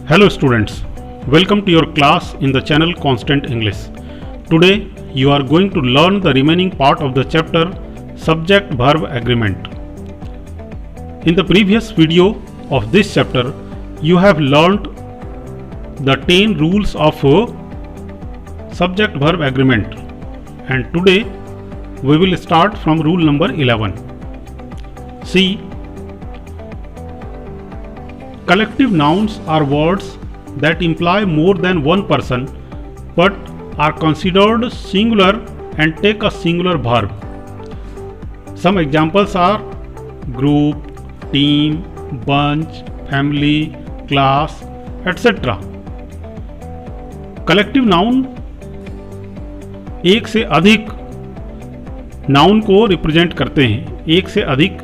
Hello students, welcome to your class in the channel Constant English. Today you are going to learn the remaining part of the chapter Subject Verb Agreement. In the previous video of this chapter, you have learned the 10 rules of Subject Verb Agreement, and today we will start from rule number 11. See, collective nouns are words that imply more than one person but are considered singular and take a singular verb. Some examples are group, team, bunch, family, class, etc. Collective noun एक से अधिक noun को represent करते हैं, एक से अधिक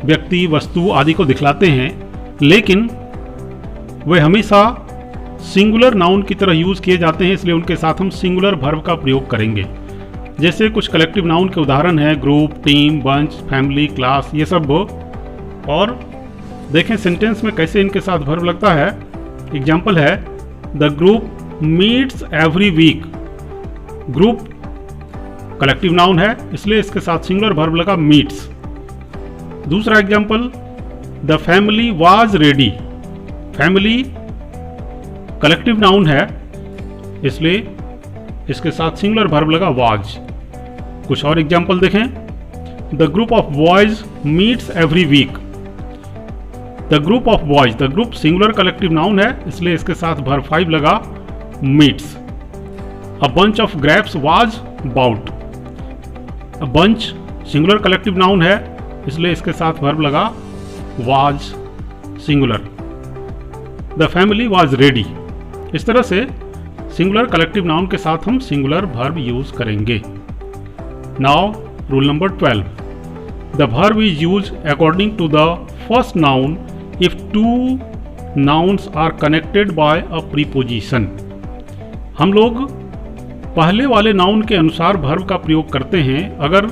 व्यक्ति, वस्तु आदि को दिखलाते हैं, लेकिन वे हमेशा सिंगुलर नाउन की तरह यूज़ किए जाते हैं, इसलिए उनके साथ हम सिंगुलर वर्ब का प्रयोग करेंगे। जैसे कुछ कलेक्टिव नाउन के उदाहरण हैं group, team, bunch, family, class, ये सब। और देखें सेंटेंस में कैसे इनके साथ वर्ब लगता है। एग्जाम्पल है the group meets every week. Group collective noun है, इसलिए इसके साथ सिंगुलर वर्ब लगा मीट्स। दूसरा example, the family was ready. Family collective noun है, इसलिए इसके साथ सिंगुलर वर्ब लगा वाज। कुछ और एग्जाम्पल देखें, the group of boys meets every week. The group of boys, the group singular collective noun है, इसलिए इसके साथ वर्ब 5 लगा meets. A bunch of grapes was bought. A bunch singular collective noun है, इसलिए इसके साथ वर्ब लगा was singular. The family was ready. इस तरह से सिंगुलर कलेक्टिव नाउन के साथ हम सिंगुलर वर्ब यूज करेंगे। Now rule number 12, the verb is use according to the first noun if two nouns are connected by a preposition. हम लोग पहले वाले नाउन के अनुसार वर्ब का प्रयोग करते हैं अगर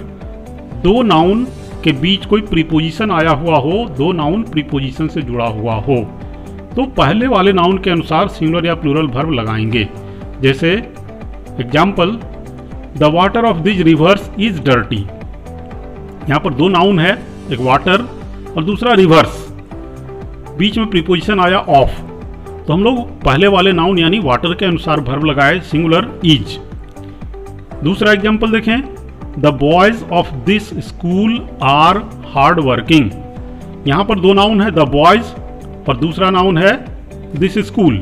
दो नाउन के बीच कोई प्रीपोजिशन आया हुआ हो, दो नाउन प्रीपोजिशन से जुड़ा हुआ हो, तो पहले वाले नाउन के अनुसार सिंगुलर या प्लूरल वर्ब लगाएंगे। जैसे example, the water of this reverse is dirty. यहाँ पर दो नाउन है, एक वाटर और दूसरा रिवर्स, बीच में प्रीपोजिशन आया ऑफ, तो हम लोग पहले वाले नाउन यानी वाटर के अनुसार वर्ब लगाए सिंगुलर इज। दूसरा एग्जाम्पल देखें, the boys of this school are hard working. यहाँ पर दो नाउन है, द बॉयज और दूसरा नाउन है दिस स्कूल,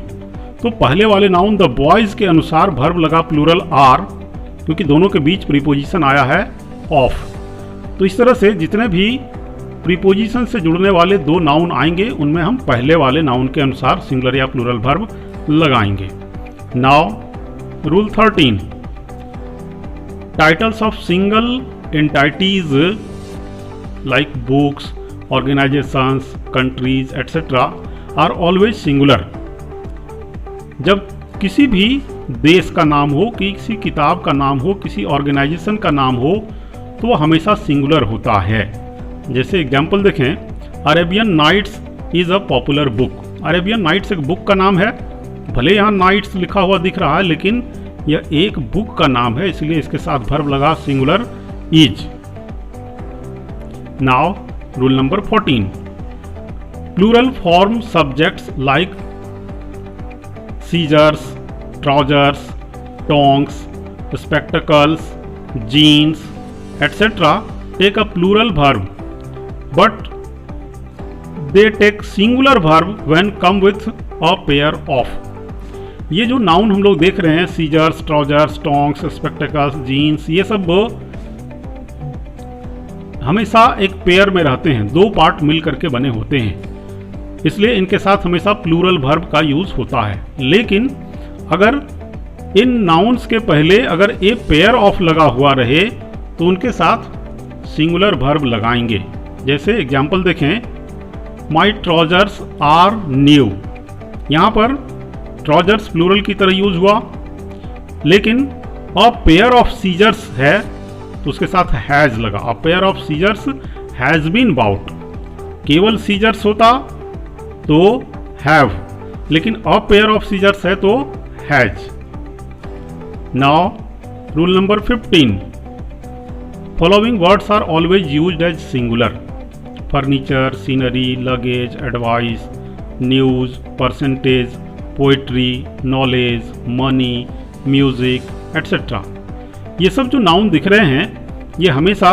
तो पहले वाले नाउन द बॉयज के अनुसार वर्ब लगा प्लूरल आर, क्योंकि दोनों के बीच प्रीपोजिशन आया है ऑफ। तो इस तरह से जितने भी प्रीपोजिशन से जुड़ने वाले दो नाउन आएंगे उनमें हम पहले वाले नाउन के अनुसार सिंगुलर या प्लूरल वर्ब लगाएंगे। Now rule 13, titles of single entities like books, organizations, countries, etc. are always singular. जब किसी भी देश का नाम हो, किसी किताब का नाम हो, किसी ऑर्गेनाइजेशन का नाम हो, तो वह हमेशा सिंगुलर होता है। जैसे एग्जाम्पल देखें, Arabian Nights is a popular book. Arabian Nights एक बुक का नाम है, भले यहाँ नाइट्स लिखा हुआ दिख रहा है, लेकिन यह एक बुक का नाम है, इसलिए इसके साथ वर्ब लगा singular is. Now rule number 14, plural form subjects like scissors, trousers, tongs, spectacles, jeans, et cetera take a plural verb but they take singular verb when come with a pair of. ये जो noun हम लोग देख रहे हैं, scissors, trousers, tongs, spectacles, jeans, ये सब हमेशा एक पेयर में रहते हैं, दो पार्ट मिल करके बने होते हैं, इसलिए इनके साथ हमेशा प्लूरल वर्ब का यूज होता है। लेकिन अगर इन नाउन्स के पहले अगर ए पेयर ऑफ लगा हुआ रहे तो उनके साथ सिंगुलर वर्ब लगाएंगे। जैसे एग्जाम्पल देखें, माई ट्राउजर्स आर न्यू। यहाँ पर ट्राउजर्स प्लूरल की तरह यूज हुआ, लेकिन अ पेयर ऑफ सीजर्स है तो उसके साथ हैज लगा। A pair of scissors has been bought. केवल सीजर्स होता तो हैव, लेकिन अ पेयर ऑफ सीजर्स है तो has. Now rule number 15, following words are always used as singular: furniture, scenery, luggage, advice, news, percentage, poetry, knowledge, money, music et cetera. ये सब जो noun दिख रहे हैं ये हमेशा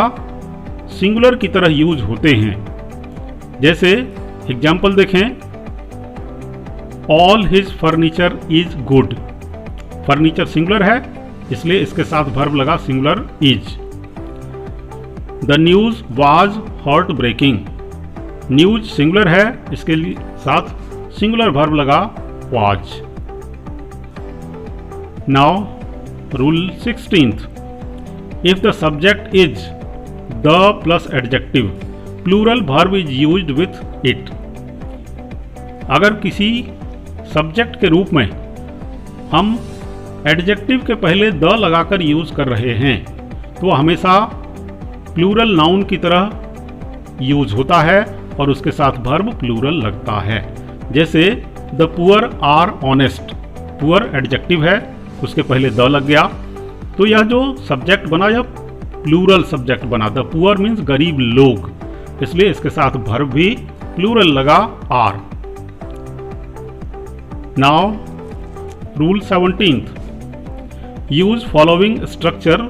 सिंगुलर की तरह यूज होते हैं। जैसे एग्जाम्पल देखें, all his furniture is good. Furniture singular है इसलिए इसके साथ वर्ब लगा singular is. The news was heart breaking. News singular है इसके साथ सिंगुलर वर्ब लगा was. Now rule 16th, if the subject is the plus adjective, plural verb is used with it. अगर किसी सब्जेक्ट के रूप में हम एडजेक्टिव के पहले द लगाकर यूज कर रहे हैं तो हमेशा प्लूरल नाउन की तरह यूज होता है और उसके साथ वर्ब प्लूरल लगता है। जैसे the poor are honest, poor adjective है उसके पहले द लग गया तो यह जो सब्जेक्ट बना यह प्लूरल सब्जेक्ट बना। द पुअर मीन्स गरीब लोग, इसलिए इसके साथ वर्ब भी प्लूरल लगा are. Now rule 17th, use following structure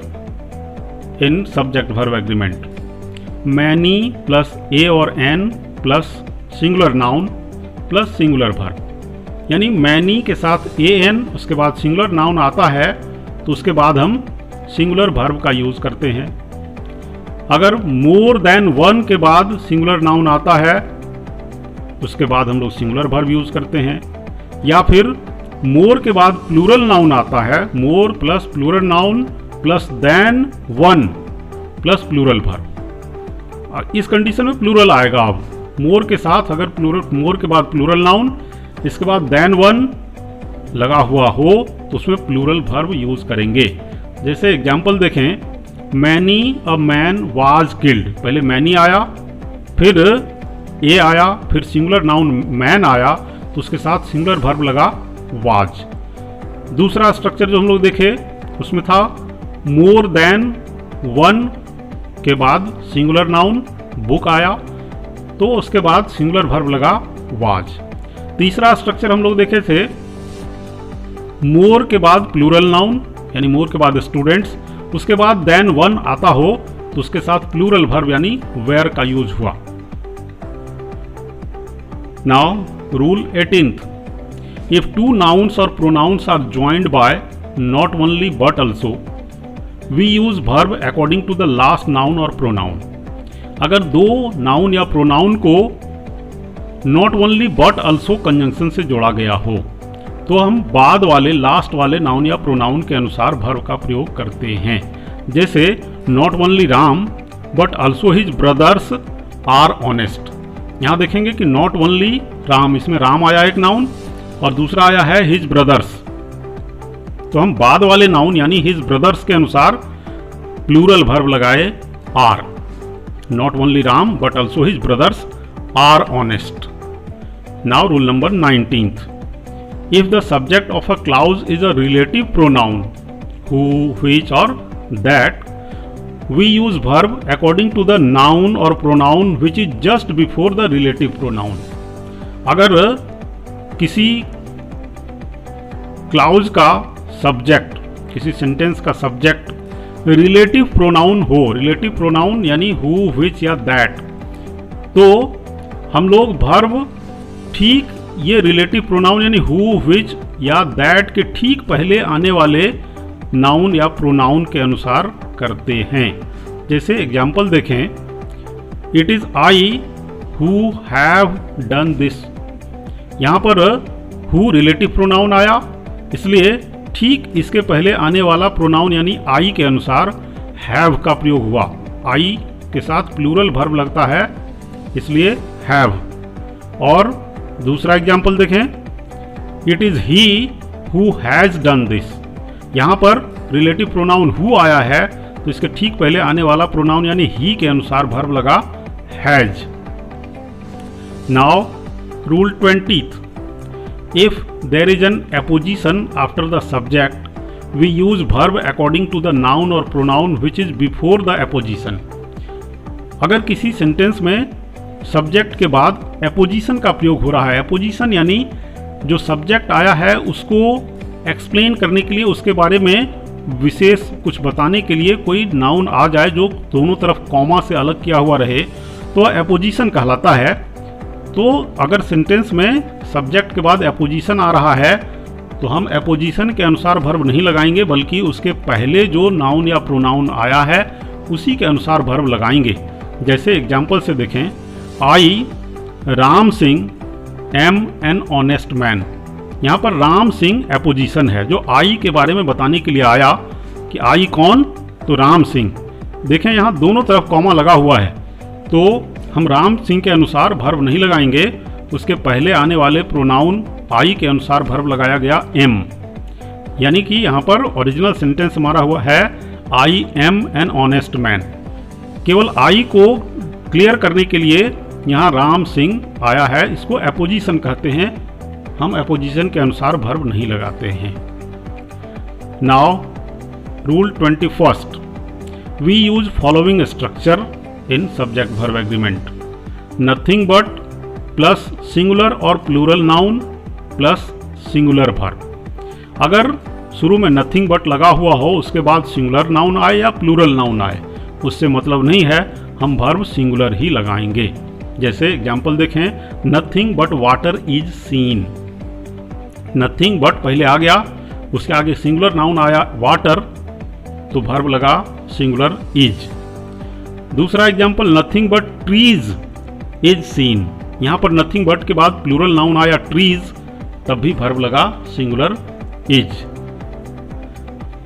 in subject verb agreement: many plus a और an plus singular noun plus singular verb. यानी मैनी के साथ ए एन उसके बाद सिंगुलर नाउन आता है तो उसके बाद हम सिंगुलर वर्ब का यूज करते हैं। अगर मोर देन वन के बाद सिंगुलर नाउन आता है उसके बाद हम लोग सिंगुलर वर्ब यूज करते हैं। या फिर मोर के बाद प्लूरल नाउन आता है, more plus plural noun plus than one plus plural verb. इस कंडीशन में प्लूरल आएगा। अब मोर के साथ अगर प्लूरल, मोर के बाद प्लूरल नाउन इसके बाद देन वन लगा हुआ हो तो उसमें प्लूरल वर्ब यूज करेंगे। जैसे एग्जाम्पल देखें, many a man was killed. पहले मैनी आया फिर ए आया फिर सिंगुलर नाउन मैन आया तो उसके साथ सिंगुलर वर्ब लगा वाज। दूसरा स्ट्रक्चर जो हम लोग देखे उसमें था मोर देन वन के बाद सिंगुलर नाउन बुक आया तो उसके बाद सिंगुलर वर्ब लगा वाज। तीसरा स्ट्रक्चर हम लोग देखे थे मोर के बाद प्लूरल नाउन यानी मोर के बाद स्टूडेंट्स, उसके बाद देन वन आता हो तो उसके साथ प्लूरल वर्ब यानी वेयर का यूज हुआ। Now rule 18th, if two nouns or pronouns are joined by not only but also, we use verb according to the last noun or pronoun। अगर दो नाउन या प्रोनाउन को not only but also conjunction से जोड़ा गया हो तो हम बाद वाले लास्ट वाले नाउन या प्रोनाउन के अनुसार वर्ब का प्रयोग करते हैं। जैसे not only Ram but also his brothers are honest। यहाँ देखेंगे कि not only राम, इसमें राम आया एक नाउन और दूसरा आया है हिज ब्रदर्स, तो हम बाद वाले नाउन यानी हिज ब्रदर्स के अनुसार प्लूरल वर्ब लगाए are. Not only Ram but also his brothers are honest. Now rule number 19th, if the subject of a clause is a relative pronoun who, which और that, we use verb according to the noun और pronoun which is just before the relative pronoun. अगर किसी clause का subject, किसी sentence का subject relative pronoun हो, relative pronoun यानी who, which या दैट, तो हम लोग वर्ब ठीक ये रिलेटिव प्रोनाउन यानी हु, व्हिच या दैट के ठीक पहले आने वाले नाउन या प्रोनाउन के अनुसार करते हैं। जैसे एग्जाम्पल देखें, it is I who have done this. यहाँ पर हु रिलेटिव प्रोनाउन आया इसलिए ठीक इसके पहले आने वाला प्रोनाउन यानी आई के अनुसार हैव का प्रयोग हुआ। आई के साथ प्लूरल वर्ब लगता है इसलिए हैव। और दूसरा एग्जाम्पल देखें, it is he who has done this. यहाँ पर रिलेटिव प्रोनाउन हु आया है तो इसके ठीक पहले आने वाला प्रोनाउन यानी ही के अनुसार वर्ब लगा has. Now rule 20th, if there is an apposition after the subject we use verb according to the noun और pronoun which is before the apposition. अगर किसी सेंटेंस में सब्जेक्ट के बाद एपोजिशन का प्रयोग हो रहा है, एपोजिशन यानी जो सब्जेक्ट आया है उसको एक्सप्लेन करने के लिए, उसके बारे में विशेष कुछ बताने के लिए कोई नाउन आ जाए जो दोनों तरफ कॉमा से अलग किया हुआ रहे, तो एपोजिशन कहलाता है। तो अगर सेंटेंस में सब्जेक्ट के बाद एपोजिशन आ रहा है तो हम एपोजिशन के अनुसार वर्ब नहीं लगाएंगे, बल्कि उसके पहले जो नाउन या प्रोनाउन आया है उसी के अनुसार वर्ब लगाएंगे। जैसे एग्जाम्पल से देखें, I Ram Singh am an honest man. यहाँ पर राम सिंह एपोजिशन है, जो आई के बारे में बताने के लिए आया कि आई कौन, तो राम सिंह। देखें यहाँ दोनों तरफ कॉमा लगा हुआ है, तो हम राम सिंह के अनुसार वर्ब नहीं लगाएंगे, उसके पहले आने वाले प्रोनाउन आई के अनुसार वर्ब लगाया गया एम। यानी कि यहाँ पर ओरिजिनल सेंटेंस हमारा हुआ है I am an honest man. केवल आई को क्लियर करने के लिए यहाँ राम सिंह आया है, इसको एपोजिशन कहते हैं। हम एपोजिशन के अनुसार वर्ब नहीं लगाते हैं। Now rule 21, we use following structure in subject verb agreement. Nothing but plus singular और plural noun plus singular verb. अगर शुरू में नथिंग बट लगा हुआ हो, उसके बाद सिंगुलर नाउन आए या प्लूरल नाउन आए, उससे मतलब नहीं है, हम वर्ब सिंगुलर ही लगाएंगे। जैसे एग्जाम्पल देखें, nothing but water is seen. Nothing but पहले आ गया, उसके आगे सिंगुलर नाउन आया वाटर, तो वर्ब लगा सिंगुलर इज। दूसरा example, nothing but trees is seen. यहाँ पर नथिंग बट के बाद प्लूरल नाउन आया ट्रीज, तब भी वर्ब लगा singular is.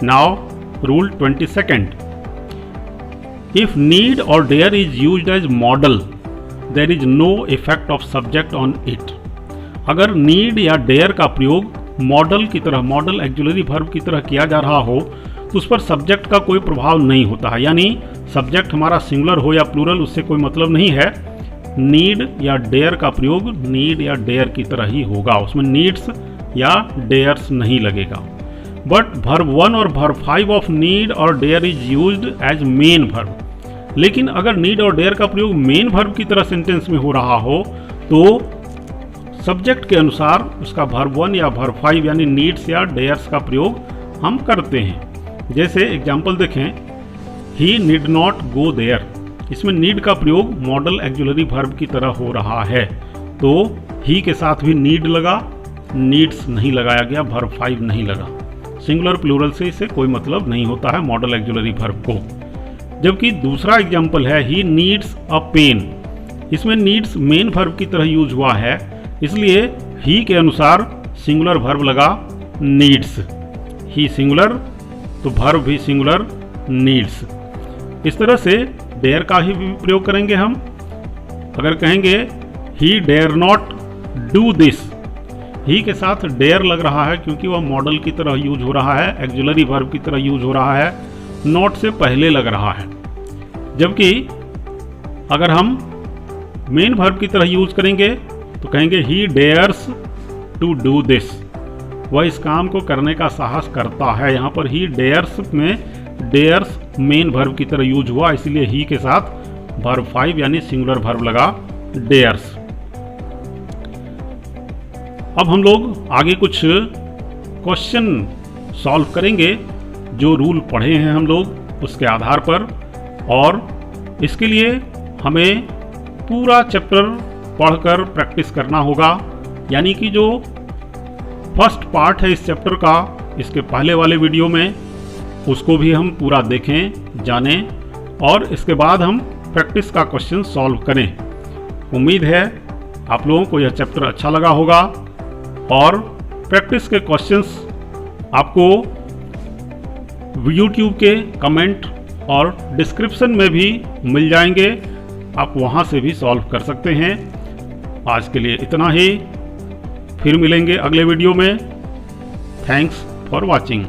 Now rule 22, if need और dare is used as modal there is no effect of subject on it. अगर नीड या डेयर का प्रयोग मॉडल की तरह, मॉडल एक्जुलरी वर्ब की तरह किया जा रहा हो, तो उस पर सब्जेक्ट का कोई प्रभाव नहीं होता है। यानी सब्जेक्ट हमारा सिंगुलर हो या प्लूरल, उससे कोई मतलब नहीं है। नीड या डेयर का प्रयोग नीड या डेयर की तरह ही होगा, उसमें नीड्स या डेयर्स नहीं लगेगा। बट वर्ब 1 और वर्ब 5 ऑफ नीड और dare is used as main verb. लेकिन अगर नीड और डेयर का प्रयोग मेन वर्ब की तरह सेंटेंस में हो रहा हो, तो सब्जेक्ट के अनुसार उसका वर्ब 1 या वर्ब 5 यानी नीड्स या डेयर्स का प्रयोग हम करते हैं। जैसे एग्जाम्पल देखें, ही नीड नॉट गो देयर। इसमें नीड का प्रयोग मॉडल एक्जुलरी वर्ब की तरह हो रहा है, तो ही के साथ भी नीड लगा, नीड्स नहीं लगाया गया, वर्ब 5 नहीं लगा। सिंगुलर प्लूरल से इसे कोई मतलब नहीं होता है मॉडल एक्जुलरी वर्ब को। जबकि दूसरा एग्जाम्पल है, ही नीड्स अ पेन। इसमें नीड्स मेन वर्ब की तरह यूज हुआ है, इसलिए ही के अनुसार सिंगुलर वर्ब लगा नीड्स। ही सिंगुलर तो वर्ब भी सिंगुलर नीड्स। इस तरह से डेयर का ही प्रयोग करेंगे हम। अगर कहेंगे he dare not do this, he के साथ डेयर लग रहा है क्योंकि वह मॉडल की तरह यूज हो रहा है, एक्जुलरी वर्ब की तरह यूज हो रहा है, नॉट से पहले लग रहा है। जबकि अगर हम मेन वर्ब की तरह यूज करेंगे तो कहेंगे ही डेयर्स टू डू दिस। वह इस काम को करने का साहस करता है। यहाँ पर ही डेयर्स में डेयर्स मेन वर्ब की तरह यूज हुआ, इसलिए ही के साथ वर्ब 5 यानी सिंगुलर वर्ब लगा डेयर्स। अब हम लोग आगे कुछ क्वेश्चन सॉल्व करेंगे जो रूल पढ़े हैं हम लोग उसके आधार पर, और इसके लिए हमें पूरा चैप्टर पढ़कर प्रैक्टिस करना होगा। यानी कि जो फर्स्ट पार्ट है इस चैप्टर का, इसके पहले वाले वीडियो में, उसको भी हम पूरा देखें, जानें, और इसके बाद हम प्रैक्टिस का क्वेश्चन सॉल्व करें। उम्मीद है आप लोगों को यह चैप्टर अच्छा लगा होगा और प्रैक्टिस के क्वेश्चंस आपको YouTube के कमेंट और डिस्क्रिप्शन में भी मिल जाएंगे, आप वहां से भी सॉल्व कर सकते हैं। आज के लिए इतना ही, फिर मिलेंगे अगले वीडियो में। Thanks for watching.